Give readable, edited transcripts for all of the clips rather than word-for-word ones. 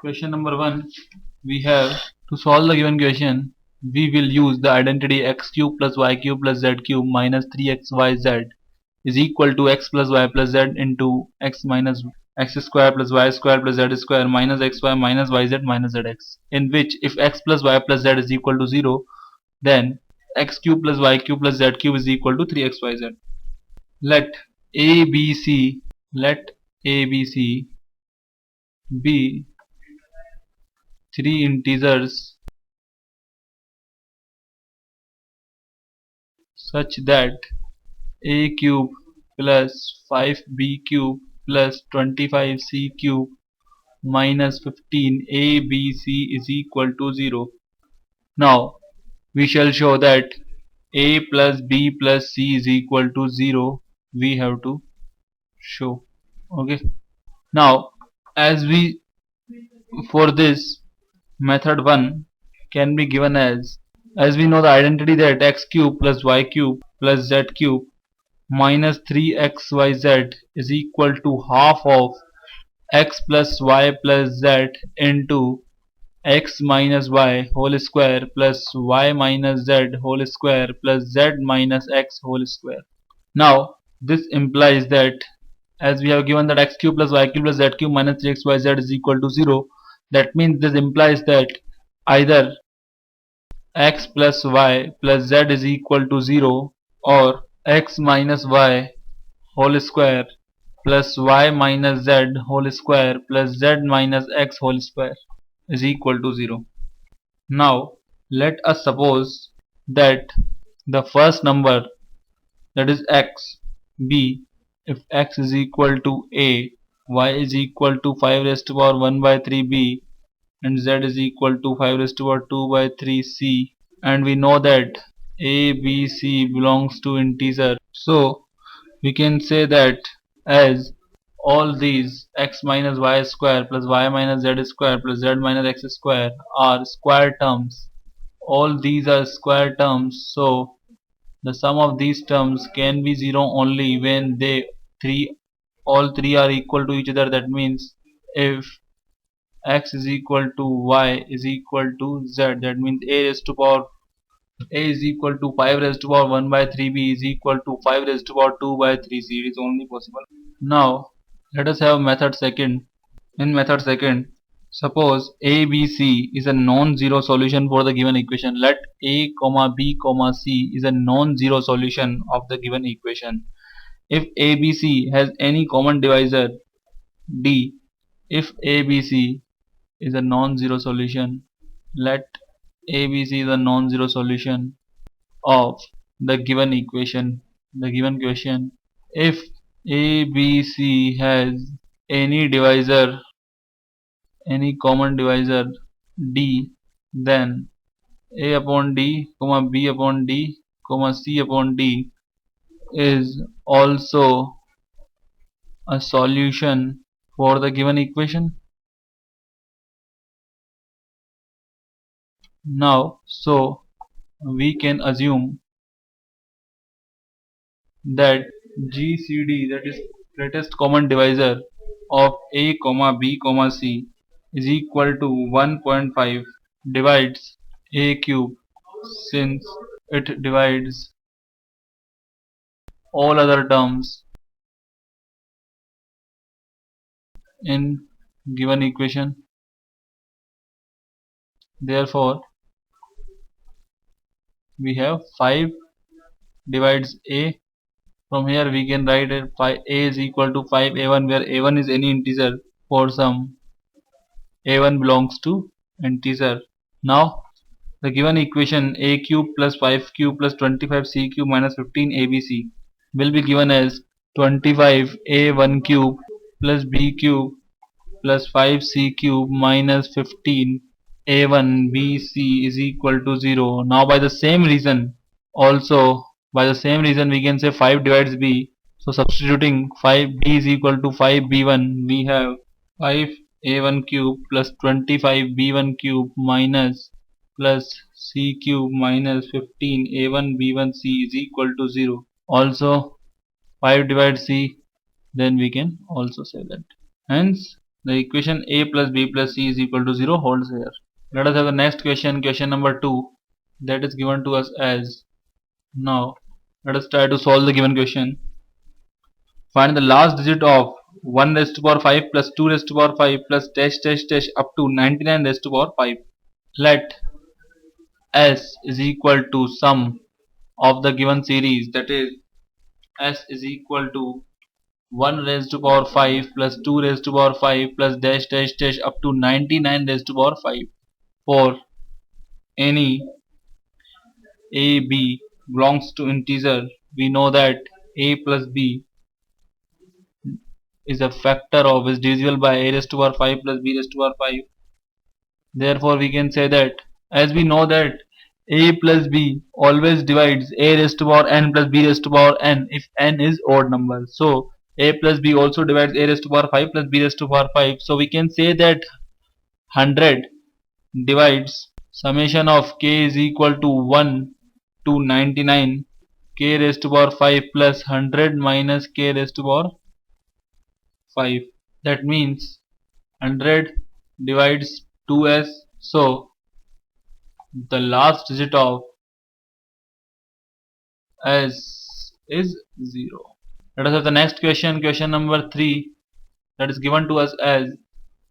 Question number 1, we have to solve the given question. We will use the identity x cube plus y cube plus z cube minus 3xyz is equal to x plus y plus z into x minus x square plus y square plus z square minus xy minus yz minus zx, in which if x plus y plus z is equal to 0, then x cube plus y cube plus z cube is equal to 3xyz. Let ABC let ABC be three integers such that a cube plus 5b cube plus 25c cube minus 15abc is equal to 0. Now we shall show that a plus b plus c is equal to 0. We have to show. Okay. Now as we for this method 1 can be given as we know the identity that x cube plus y cube plus z cube minus 3xyz is equal to half of x plus y plus z into x minus y whole square plus y minus z whole square plus z minus x whole square. Now this implies that as we have given that x cube plus y cube plus z cube minus 3xyz is equal to 0, that means this implies that either x plus y plus z is equal to 0 or x minus y whole square plus y minus z whole square plus z minus x whole square is equal to 0. Now let us suppose that the first number, that is x, be if x is equal to a, y is equal to 5 raised to power 1 by 3b, and z is equal to 5 raised to power 2 by 3c, and we know that a, b, c belongs to integer. So we can say that as all these x minus y square plus y minus z square plus z minus x square are square terms, all these are square terms, so the sum of these terms can be 0 only when all three are equal to each other. That means if x is equal to y is equal to z, that means a is equal to 5 raised to power 1 by 3b is equal to 5 raised to power 2 by 3c. It is only possible. Now let us have method second. In method second, suppose ABC is a non-zero solution for the given equation. Let a comma b comma c is a non-zero solution of the given equation. If ABC has any common divisor d, if ABC is a non-zero solution, let ABC is a non-zero solution of the given equation, the given question. If ABC has any divisor, any common divisor d, then a upon d, comma b upon d, comma c upon d is also a solution for the given equation. Now, so we can assume that GCD, that is greatest common divisor of a comma b comma c, is equal to 1.5 divides a cube, since it divides all other terms in given equation. Therefore we have 5 divides a. From here we can write it a is equal to 5a1, where a1 is any integer for some a1 belongs to integer. Now the given equation a cube plus 5 cube plus 25c cube minus 15abc will be given as 25a1 cube plus b cube plus 5c cube minus 15a1bc is equal to 0. Now by the same reason, also by the same reason we can say 5 divides b. So substituting 5b is equal to 5b1, we have 5a1 cube plus 25b1 cube minus plus c cube minus 15a1b1c is equal to 0. Also 5 divides c, then we can also say that. Hence the equation a plus b plus c is equal to 0 holds here. Let us have the next question, question number 2, that is given to us as. Now let us try to solve the given question. Find the last digit of 1 raised to power 5 plus 2 raised to power 5 plus dash dash dash up to 99 raised to power 5. Let s is equal to sum of the given series, that is s is equal to 1 raised to power 5 plus 2 raised to power 5 plus dash dash dash up to 99 raised to power 5 for any a b belongs to integer. We know that a plus b is a factor of, is divisible by a raised to power 5 plus b raised to power 5. Therefore we can say that, as we know that a plus b always divides a raised to power n plus b raised to power n if n is odd number. So a plus b also divides a raised to power 5 plus b raised to power 5. So we can say that 100 divides summation of k is equal to 1 to 99 k raised to power 5 plus 100 minus k raised to power 5. That means 100 divides 2s. So the last digit of s is 0. Let us have the next question, question number 3, that is given to us as.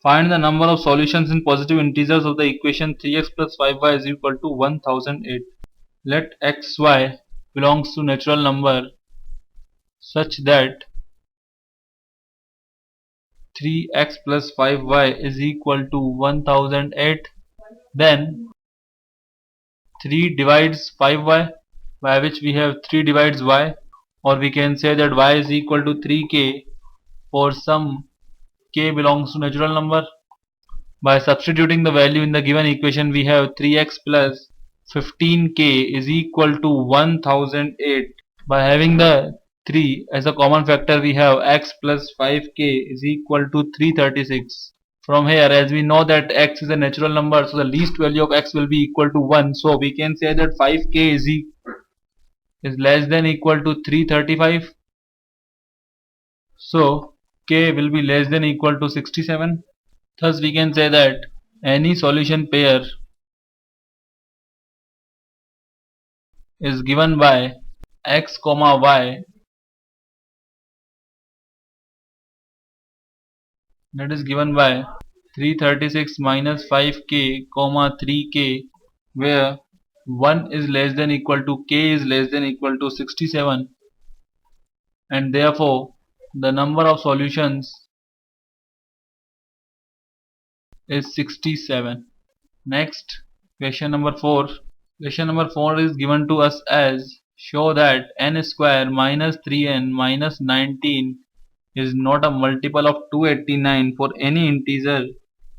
Find the number of solutions in positive integers of the equation 3x plus 5y is equal to 1008. Let xy belongs to natural number such that 3x plus 5y is equal to 1008. Then 3 divides 5y, by which we have 3 divides y, or we can say that y is equal to 3k for some k belongs to natural number. By substituting the value in the given equation, we have 3x plus 15k is equal to 1008. By having the 3 as a common factor, we have x plus 5k is equal to 336. From here, as we know that x is a natural number, so the least value of x will be equal to 1. So we can say that 5k is less than equal to 335. So k will be less than equal to 67. Thus we can say that any solution pair is given by x comma y, that is given by 336 minus 5k comma 3k, where 1 is less than equal to k is less than equal to 67, and therefore the number of solutions is 67. Next, question number 4. Question number 4 is given to us as. Show that n square minus 3n minus 19 is not a multiple of 289 for any integer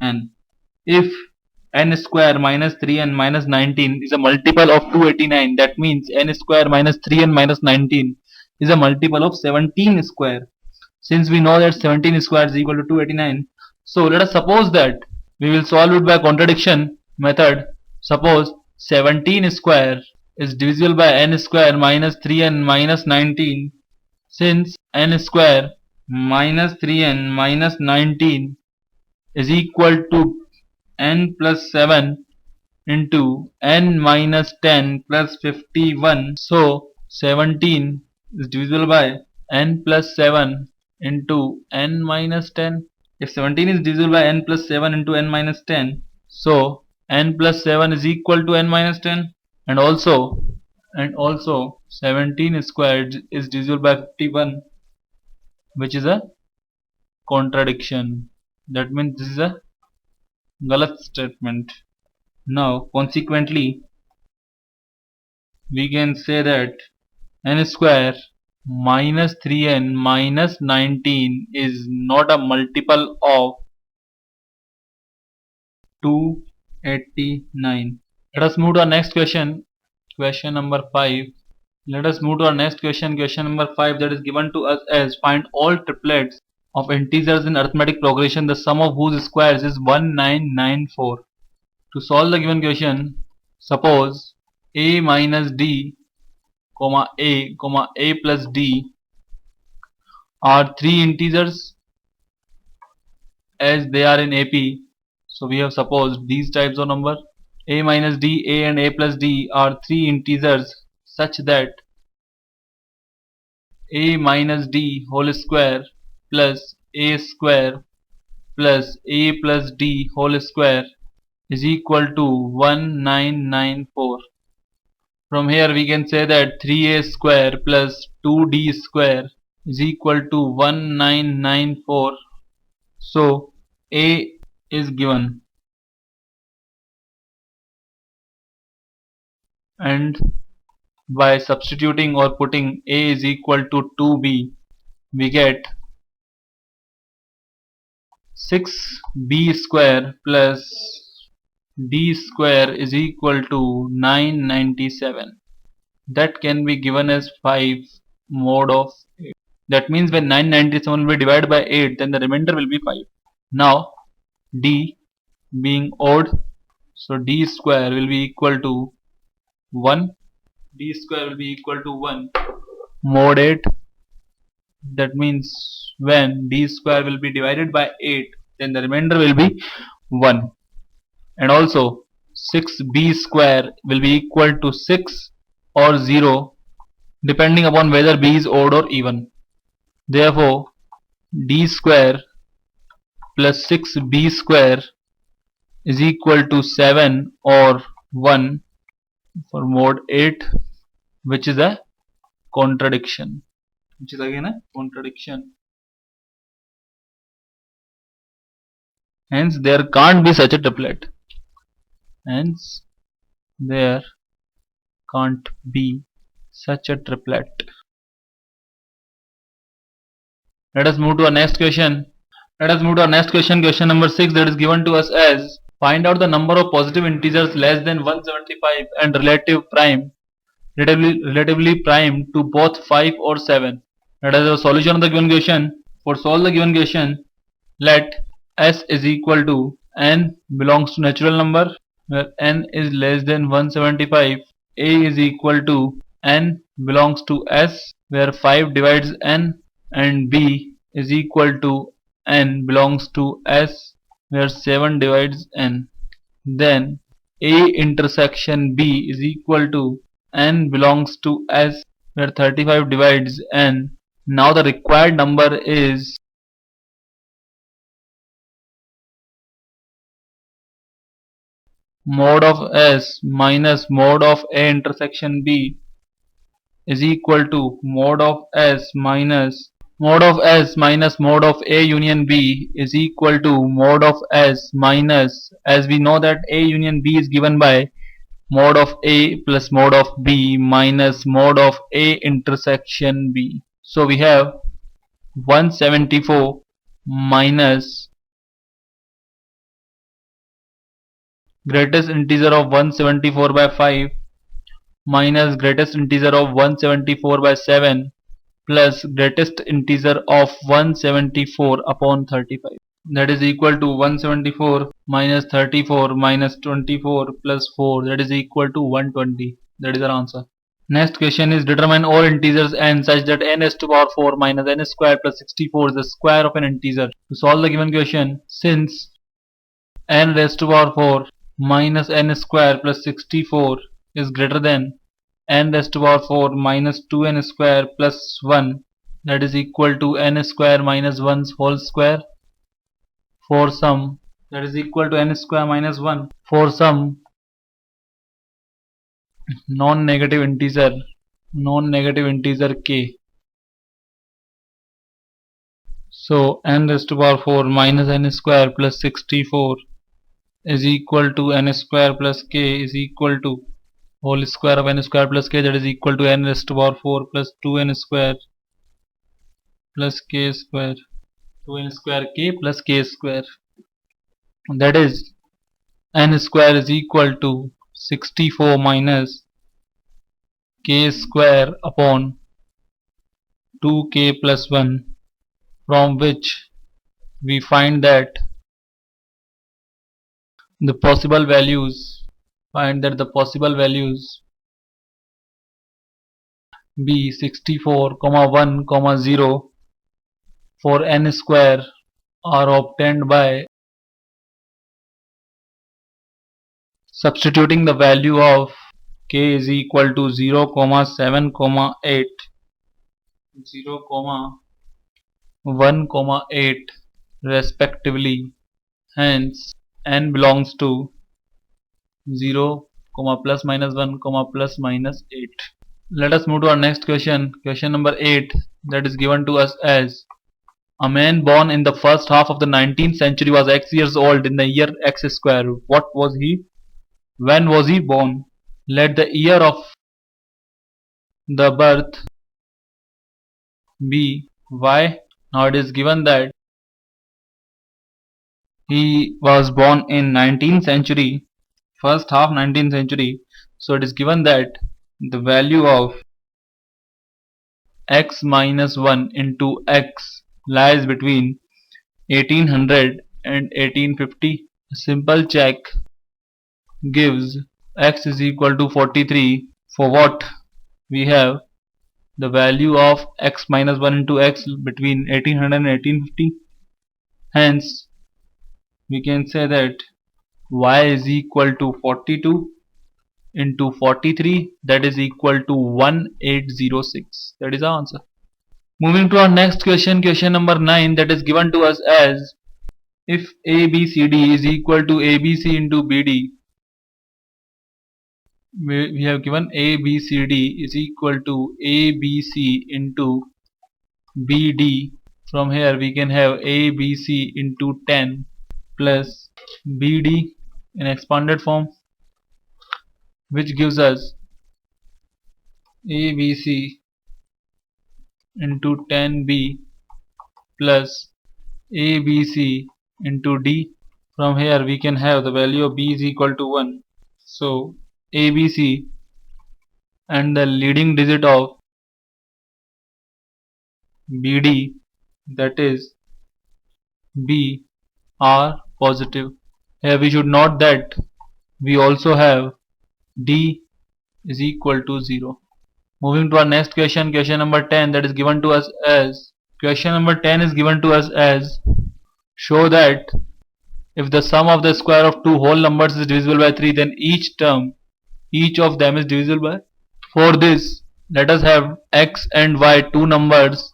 n. If n square minus 3n minus 19 is a multiple of 289, that means n square minus 3n minus 19 is a multiple of 17 square. Since we know that 17 square is equal to 289, so let us suppose that we will solve it by contradiction method. Suppose 17 square is divisible by n square minus 3n minus 19. Since n square minus 3n minus 19 is equal to n plus 7 into n minus 10 plus 51. So 17 is divisible by n plus 7 into n minus 10. If 17 is divisible by n plus 7 into n minus 10, so n plus 7 is equal to n minus 10. And also 17 squared is divisible by 51, which is a contradiction. That means this is a galat statement. Now consequently we can say that n square minus 3n minus 19 is not a multiple of 289. Let us move to our next question, question number 5. Let us move to our next question, question number 5, that is given to us as. Find all triplets of integers in arithmetic progression, the sum of whose squares is 1994. To solve the given question, suppose a minus d comma a plus d are three integers as they are in AP. So we have supposed these types of number a minus d, a and a plus d are three integers such that a minus d whole square plus a square plus a plus d whole square is equal to 1994. From here we can say that 3a square plus 2d square is equal to 1994. So a is given, and by substituting or putting a is equal to 2b, we get 6b square plus d square is equal to 997. That can be given as 5 mod of 8. That means when 997 will be divided by 8, then the remainder will be 5. Now d being odd, so d square will be equal to 1. D square will be equal to 1 mod 8. That means when d square will be divided by 8, then the remainder will be 1. And also 6b square will be equal to 6 or 0 depending upon whether b is odd or even. Therefore d square plus 6b square is equal to 7 or 1 for mod 8, which is a contradiction. Which is again a contradiction. Hence there can't be such a triplet. Hence there can't be such a triplet. Let us move to our next question. Question number 6, that is given to us as find out the number of positive integers less than 175 and relatively prime to both 5 or 7. That is the solution of the given question. For solve the given question, let s is equal to n belongs to natural number, where n is less than 175. A is equal to n belongs to s, where 5 divides n, and b is equal to n belongs to s, where 7 divides n. Then a intersection b is equal to n belongs to s, where 35 divides n. Now the required number is mod of s minus mod of a intersection b is equal to mod of s minus mod of a union b is equal to mod of s minus, as we know that a union b is given by mod of a plus mod of b minus mod of a intersection b. So we have 174 minus greatest integer of 174 by 5 minus greatest integer of 174 by 7 plus greatest integer of 174 upon 35. That is equal to 174 minus 34 minus 24 plus 4, that is equal to 120. That is our answer. Next question is determine all integers n such that n raised to power 4 minus n square plus 64 is the square of an integer. To solve the given question, since n raised to power 4 minus n square plus 64 is greater than n raised to power 4 minus 2n square plus 1, that is equal to n square minus 1's whole square, for some, that is equal to n square minus 1 for some non-negative integer k. So n raised to power 4 minus n square plus 64 is equal to n square plus k is equal to whole square of n square plus k, that is equal to n raised to power 4 plus 2n square plus k square, 2n square k plus k square, that is n square is equal to 64 minus k square upon 2k plus 1, from which we find that the possible values be 64, 1, 0 for n square are obtained by substituting the value of k is equal to 0, 7, 8, 0, 1, 8 respectively. Hence, n belongs to 0, plus minus 1, plus minus 8. Let us move to our next question. Question number 8, that is given to us as: a man born in the first half of the 19th century was x years old in the year x square. What was he? When was he born? Let the year of the birth be y. Now it is given that he was born in 19th century, first half 19th century. So it is given that the value of x minus 1 into x lies between 1800 and 1850. A simple check gives x is equal to 43, for what we have the value of x minus 1 into x between 1800 and 1850. Hence we can say that y is equal to 42 into 43, that is equal to 1806. That is our answer. Moving to our next question, question number 9, that is given to us as: if ABCD is equal to ABC into BD, we have given ABCD is equal to ABC into BD. From here we can have ABC into 10 plus BD in expanded form, which gives us ABC into 10B plus ABC into D. From here we can have the value of B is equal to 1. So ABC and the leading digit of BD, that is B, are positive. Here we should note that we also have D is equal to 0. Moving to our next question, question number 10, that is given to us as: question number 10 is given to us as: show that if the sum of the square of two whole numbers is divisible by 3, then each of them is divisible by. For this, let us have x and y, two numbers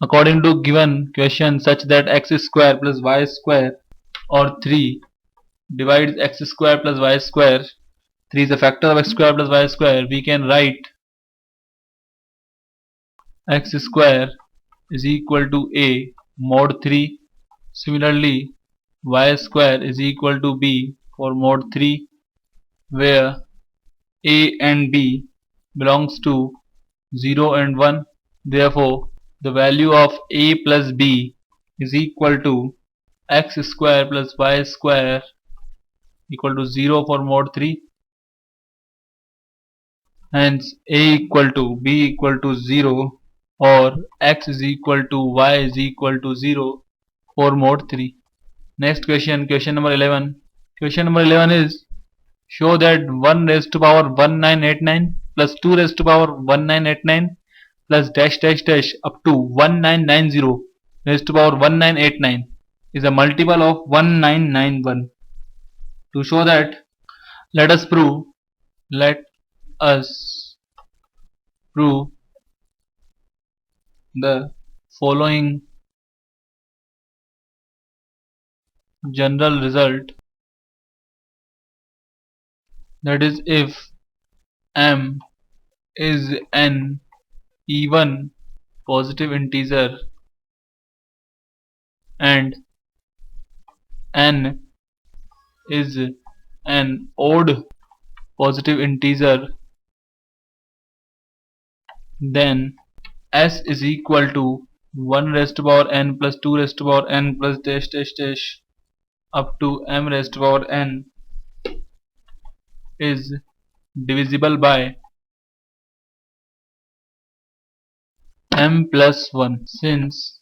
according to given question, such that x square plus y square, or 3 divides x square plus y square. 3 is a factor of x square plus y square. We can write x square is equal to a mod 3. Similarly, y square is equal to b for mod 3, where a and b belongs to 0 and 1. Therefore, the value of a plus b is equal to x square plus y square equal to 0 for mod 3. Hence a equal to b equal to 0, or x is equal to y is equal to 0 for mod 3. Next question, question number 11. Question number 11 is: show that 1 raised to power 1989 plus 2 raised to power 1989 plus dash dash dash up to 1990 raised to power 1989 is a multiple of 1991. To show that, let us prove let us prove the following general result, that is, if m is an even positive integer and n is an odd positive integer, then s is equal to 1 raised to power n plus 2 raised to power n plus dash dash dash up to m raised to power n is divisible by m plus 1. Since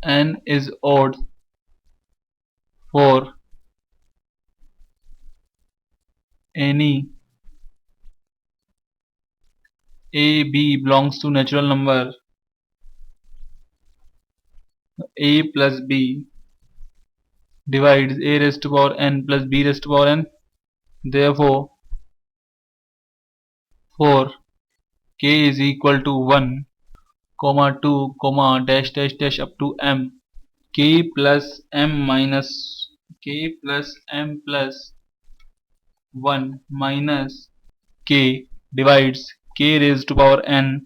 n is odd for any a b belongs to natural number, a plus b divides a raised to power n plus b raised to power n. Therefore, for k is equal to 1, comma 2, comma dash dash dash up to m, k plus m minus k plus m plus 1 minus k divides k raised to power n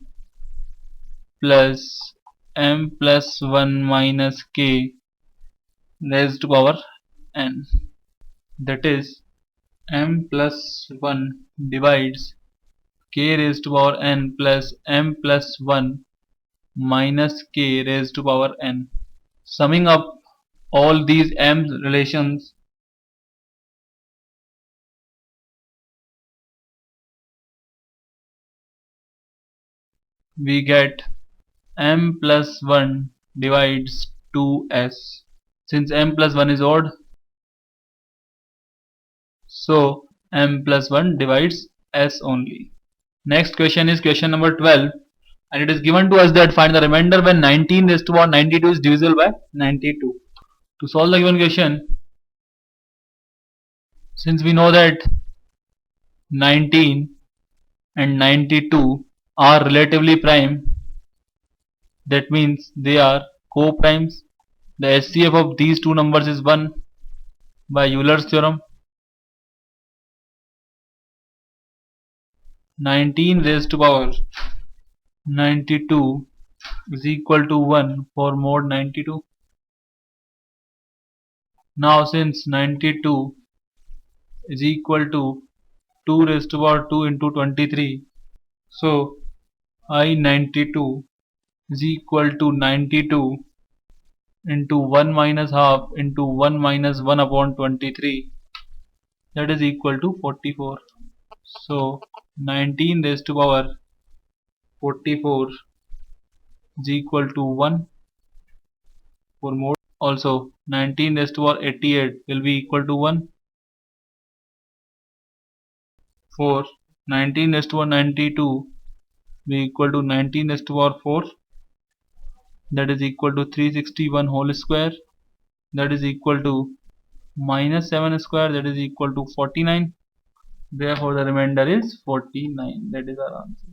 plus m plus 1 minus k raised to power n. That is, m plus 1 divides k raised to power n plus m plus 1 minus k raised to power n. Summing up all these m relations, we get m plus 1 divides 2s. Since m plus 1 is odd, so m plus 1 divides s only. Next question is question number 12, and it is given to us that find the remainder when 19 raised to power 92 is divisible by 92. To solve the given question, since we know that 19 and 92 are relatively prime, that means they are co-primes. The HCF of these two numbers is 1 by Euler's theorem. 19 raised to power 92 is equal to 1 for mod 92. Now since 92 is equal to 2 raised to power 2 into 23, so I92 is equal to 92 into 1 minus half into 1 minus 1 upon 23, that is equal to 44. So 19 raised to power 44 is equal to 1 for mod. Also 19 raised to power 88 will be equal to 1 for 19 raised to power 92 be equal to 19 raised to power 4, that is equal to 361 whole square, that is equal to minus 7 square, that is equal to 49. Therefore the remainder is 49. That is our answer.